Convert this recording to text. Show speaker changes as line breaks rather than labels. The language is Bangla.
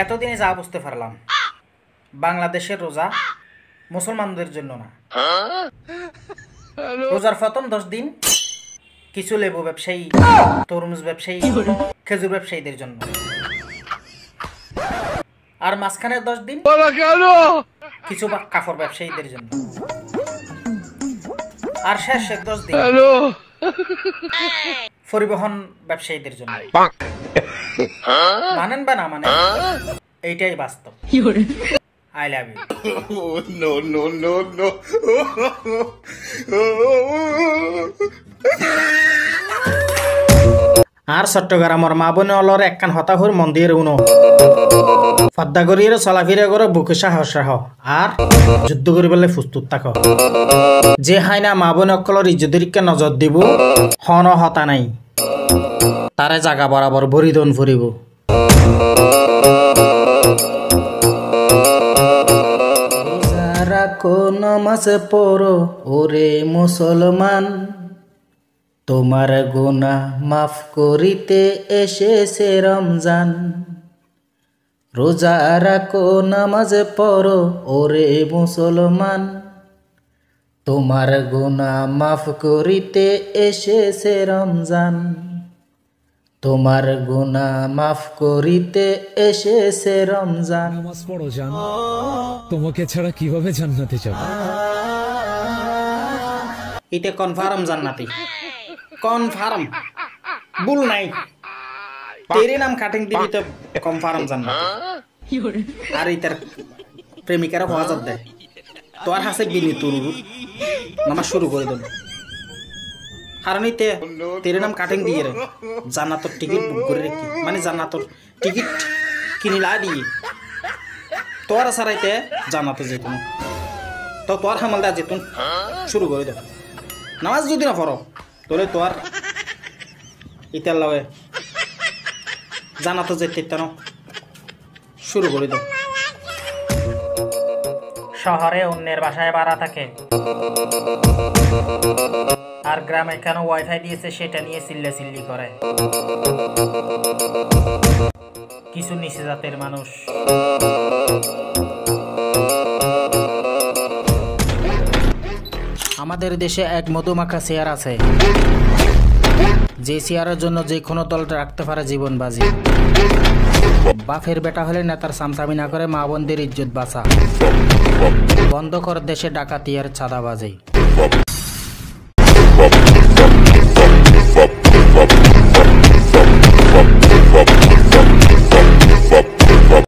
এতদিনে যা বুঝতে পারলাম, বাংলাদেশের রোজা মুসলমানদের জন্য না। রোজার প্রথম 10 দিন কিছু লেবু ব্যবসায়ী, তরমুজ ব্যবসায়ী, খেজুর ব্যবসায়ীদের জন্য, আর মাঝখানের 10 দিন কিছু কাপড় ব্যবসায়ীদের জন্য, আর শেষের 10 দিন পরিবহন ব্যবসায়ীদের জন্য। মানেন বা না মানেন, এইটাই বাস্তব। I love you.
No, no, no, no.
আর চট্টগ্রামের মা বোনে অলর একখান হতাহুর মন্দির উনো পদ্মা করিয়ে চলাফিরা করে বুকে সাহস রাখ আর যুদ্ধ করিবলে প্রস্তুত থাক। যে হাইনা মা বোনে অকলর ইজ্জতরিকে নজর দিব হন হতা নাই, তারে জাগা বরাবর বরিদন ফুরিব। রাখো নামাজ পড়ো ওরে মুসলমান, তোমার গুনাহ মাফ করিতে এসেছে রমজান। রোজা রাখো নামাজ পড়ো ওরে মুসলমান, তোমার গুনাহ মাফ করিতে এসেছে রমজান। তোমার গুনাহ মাফ করিতে এসেছে রমজান।
নামাজ পড়ো জান, তোমাকে ছাড়া কিভাবে জান্নাতে যাব?
এটা কনফার্ম জান্নাতি, কনফার্ম, ভুল নাই। তেরে নাম কাটিং দিবি তো কনফার্ম জান্নাতি। আর ইতার প্রেমিকারা হওয়া দেয় তোর হাসে বিনি তোর নামাজ শুরু করে দেব। কারণ ইতে তেরে নাম কাটিং দিয়ে রে জান্নাতর টিকিট বুক করে রেখি, মানে জান্নাতর টিকিট কিনিলা দিয়ে তোর সারাইতে জান্নাতে যেত না, তো তোর হামালদা যেত শুরু করে দেব। নামাজ যদি না পড়ো তোলে তোর ইতার লগে জান্নাতে যেতে না শুরু করে দেব। শহরে অন্যের বাসায় ভাড়া থাকে, আর গ্রামে কেন ওয়াইফাই দিয়েছে সেটা নিয়ে চিল্লাচিল্লি করে কিছু নিচে জাতের মানুষ। আমাদের দেশে এক মধুমাখা চেয়ার আছে, যে চেয়ারের জন্য যে কোনো দল রাখতে পারে জীবন বাজি। বাপের বেটা হলে নেতার সামসামি না করে মা বোনদের ইজ্জত বাঁচা, বন্ধ কর দেশে ডাকাতি আর চাঁদাবাজি।